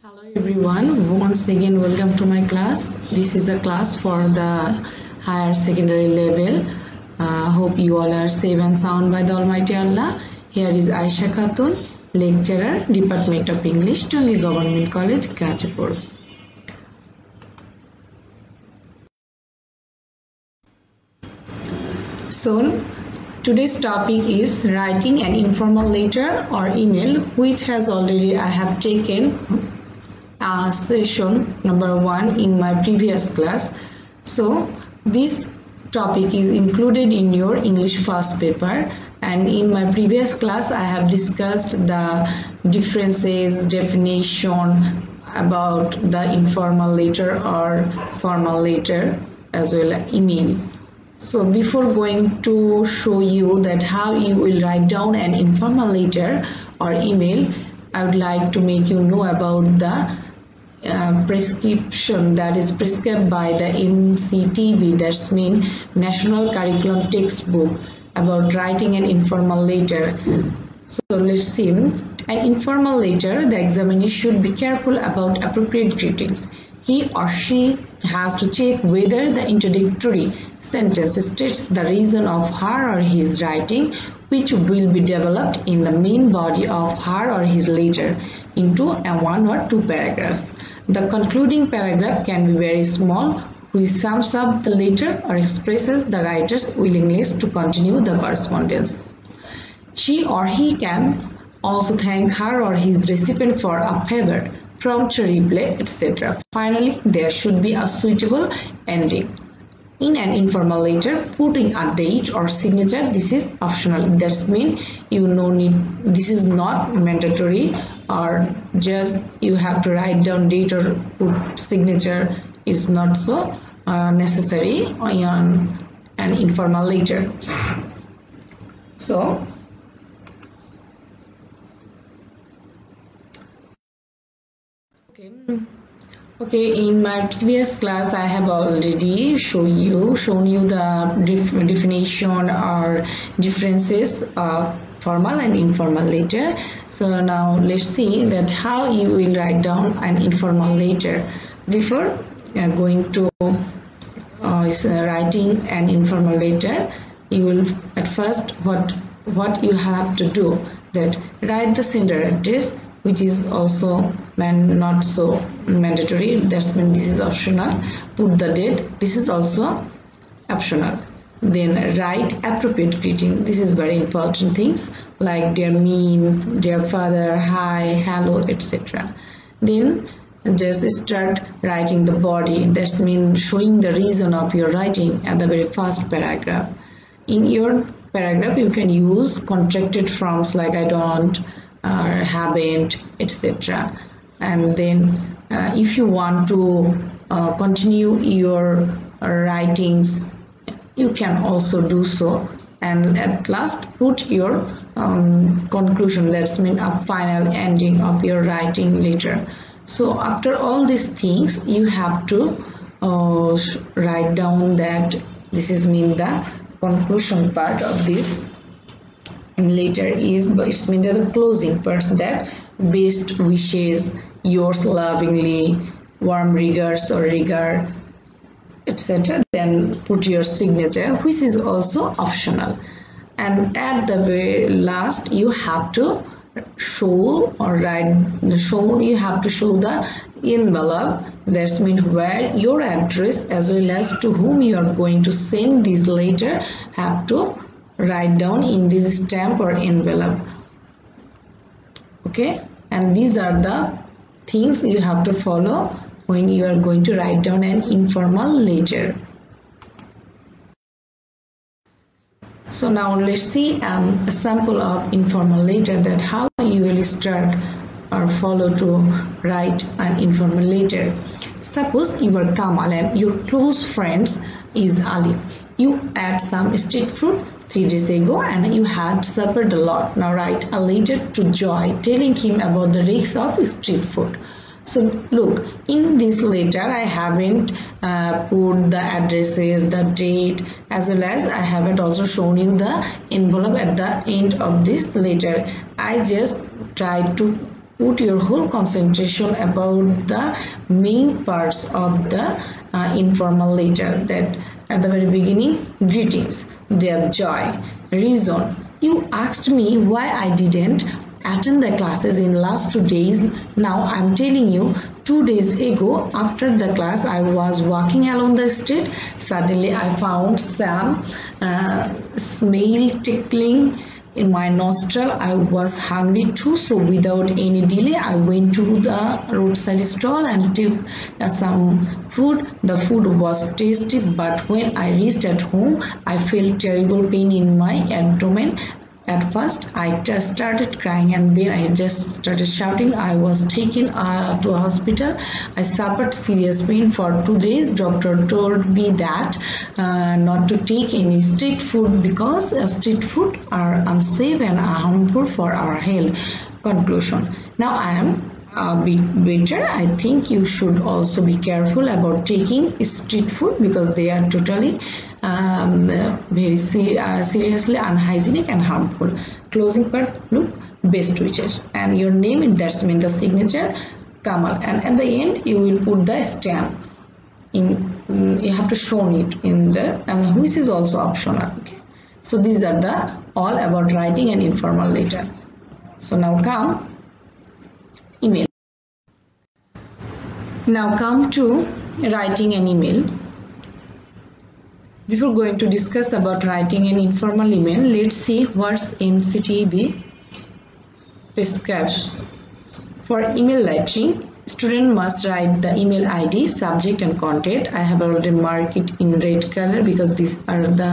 Hello everyone, once again welcome to my class. This is a class for the higher secondary level. Hope you all are safe and sound by the Almighty Allah. Here is Aisha Khatun, lecturer, Department of English, Tungi Government College, Gajipur. So today's topic is writing an informal letter or email, which has already I have taken session number 1 in my previous class. So this topic is included in your English first paper, and in my previous class I have discussed the differences, definition about the informal letter or formal letter as well as email. So before going to show you that how you will write down an informal letter or email, I would like to make you know about the prescription that is prescribed by the NCTB, that's mean National Curriculum Textbook, about writing an informal letter. So let's see. An informal letter, the examiner should be careful about appropriate greetings. He or she has to check whether the introductory sentence states the reason of her or his writing, which will be developed in the main body of her or his letter into a 1 or 2 paragraphs. The concluding paragraph can be very small, which sums up the letter or expresses the writer's willingness to continue the correspondence. She or he can also thank her or his recipient for a favor, prompt reply, etc. Finally, there should be a suitable ending. In an informal letter, putting a date or signature, this is optional. That means you no need. This is not mandatory, or just you have to write down date or put signature is not so necessary on an informal letter. So. Okay, in my previous class I have already shown you the definition or differences of formal and informal letter. So now let's see that how you will write down an informal letter. Before going to writing an informal letter, you will at first what you have to do, that write the sender address, which is also not so mandatory. That's mean this is optional. Put the date. This is also optional. Then write appropriate greeting. This is very important things like dear me, dear father, hi, hello, etc. Then just start writing the body. That means showing the reason of your writing at the very first paragraph. In your paragraph, you can use contracted forms like I don't, or haven't, etc. And then if you want to continue your writings, you can also do so, and at last put your conclusion. That's mean a final ending of your writing later. So after all these things, you have to write down that this is mean the conclusion part of this. And later is, but it's mean the closing parts, that best wishes, yours lovingly, warm regards or regard, etc. Then put your signature, which is also optional. And at the very last, you have to show or you have to show the envelope. That means where your address as well as to whom you are going to send this letter have to write down in this stamp or envelope. Okay, and these are the things you have to follow when you are going to write down an informal letter. So now let's see a sample of informal letter, that how you will start or follow to write an informal letter. Suppose you are Kamal and your close friends is Ali. You ate some street food 3 days ago and you had suffered a lot. Now write a letter to Joy telling him about the risks of street food. So look, in this letter I haven't put the addresses, the date, as well as I haven't also shown you the envelope at the end of this letter. I just tried to put your whole concentration about the main parts of the informal letter. That at the very beginning, greetings, their joy, reason. You asked me why I didn't attend the classes in last 2 days. Now I'm telling you, 2 days ago after the class I was walking along the street. Suddenly I found some smell tickling in my nostril. I was hungry too, so without any delay I went to the roadside stall and took some food. The food was tasty, but when I reached at home I felt terrible pain in my abdomen. At first, I just started crying and then I just started shouting. I was taken to a hospital. I suffered serious pain for 2 days. Doctor told me that not to take any street food because street food are unsafe and harmful for our health. Conclusion. Now I am a bit better. I think you should also be careful about taking street food because they are totally very seriously unhygienic and harmful. Closing part, look, best wishes, and your name, that's mean the signature, Kamal, and at the end you will put the stamp. You have to show it in the, and which is also optional. Okay, so these are the all about writing an informal letter. So now come email. Now come to writing an email. Before going to discuss about writing an informal email, let's see what NCTB prescribes. For email writing, student must write the email ID, subject and content. I have already marked it in red color because these are the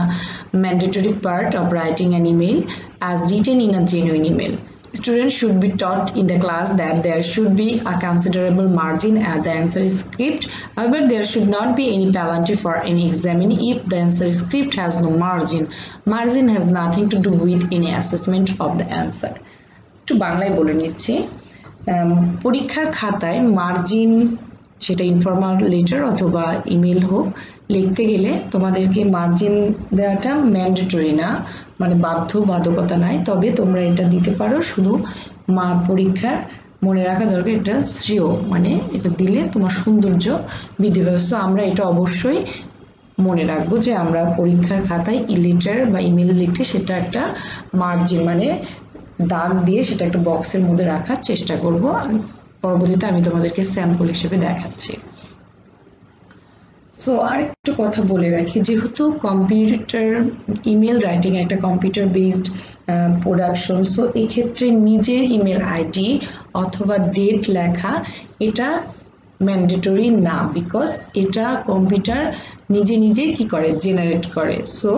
mandatory part of writing an email as written in a genuine email. Students should be taught in the class that there should be a considerable margin at the answer script. However, there should not be any penalty for any examinee if the answer script has no margin. Margin has nothing to do with any assessment of the answer. To বাংলায় বলে নিচ্ছি, পরীক্ষার খাতায় margin সেটা informal letter অথবা email হোক লিখতে গেলে তোমাদেরকে মার্জিন দেওয়াটা ম্যান্ডেটরি না, মানে বাধ্যবাধকতা নাই, তবে তোমরা এটা দিতে পারো। শুধু পরীক্ষার মনে রাখা দরকার এটা শ্রেয়, মানে এটা দিলে তোমার সৌন্দর্য বৃদ্ধি পাবে। সো আমরা এটা অবশ্যই মনে রাখবো যে আমরা পরীক্ষার খাতায় লেটার বা ইমেল লিখলে সেটা একটা মার্জিন মানে দাগ দিয়ে সেটা একটা বক্সের মধ্যে রাখার চেষ্টা করব। পরবর্তীতে আমি তোমাদেরকে স্যাম্পল হিসেবে দেখাচ্ছি। সো আরেকটু কথা বলে রাখি, যেহেতু কম্পিউটার ইমেল রাইটিং একটা কম্পিউটার বেসড প্রোডাকশন, সো এই ক্ষেত্রে নিজের ইমেল আইডি অথবা ডেট লেখা এটা ম্যান্ডেটরি না, বিকজ এটা কম্পিউটার নিজে নিজে কি করে জেনারেট করে। সো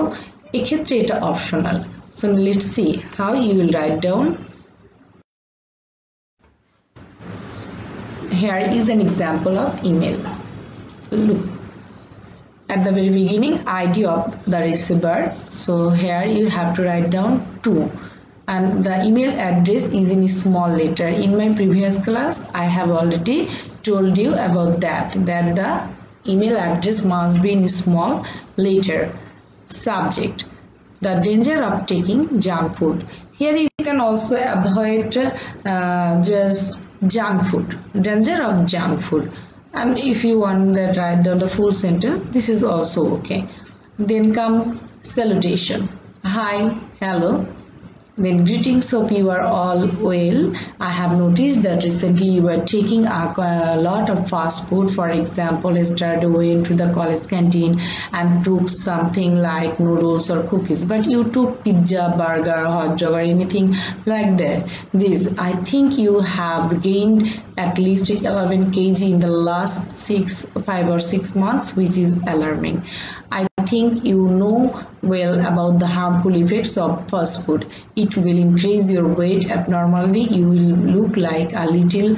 এক্ষেত্রে এটা optional. So let's see how you will write down. Here is an example of email. Look, at the very beginning, ID of the receiver. So here you have to write down 2, and the email address is in small letter. In my previous class, I have already told you about that the email address must be in small letter. Subject: the danger of taking junk food. Here you can also avoid just junk food, danger of junk food, and if you want that write down the full sentence, this is also okay. Then come salutation: hi, hello. Then greetings, hope you are all well. I have noticed that recently you were taking a lot of fast food. For example, yesterday went to the college canteen and took something like noodles or cookies, but you took pizza, burger, hot dog or anything like that. I think you have gained at least 11 kg in the last 5 or 6 months, which is alarming. I think you know well about the harmful effects of fast food. It will increase your weight abnormally. You will look like a little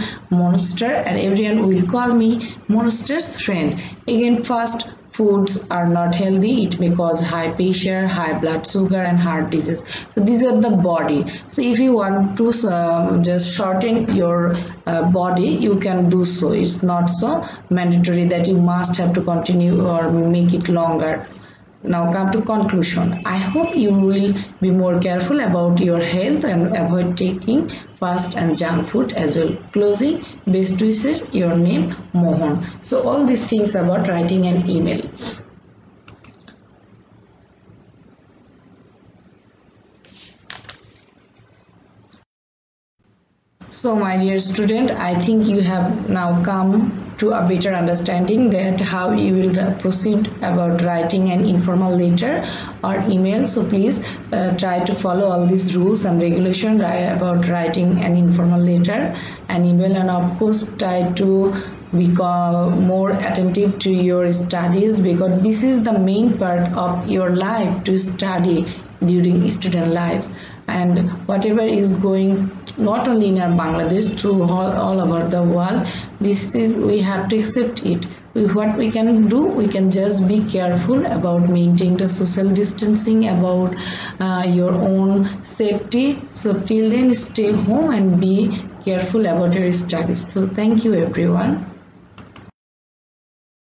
monster and everyone will call me monster's friend. Again, fast foods are not healthy. It may cause high pressure, high blood sugar and heart disease. So these are the body. So if you want to just shorten your body, you can do so. It's not so mandatory that you must have to continue or make it longer. now come to conclusion. I hope you will be more careful about your health and avoid taking fast and junk food as well. Closing, best wishes, your name Mohan. So all these things about writing an email. So my dear student, I think you have now come to a better understanding that how you will proceed about writing an informal letter or email. So please try to follow all these rules and regulations about writing an informal letter and email, and of course try to become more attentive to your studies, because this is the main part of your life, to study during student lives. And whatever is going not only in our Bangladesh, to all over the world, we have to accept it. What we can do, we can just be careful about maintaining the social distancing, about your own safety. So till then, stay home and be careful about your studies. So thank you everyone.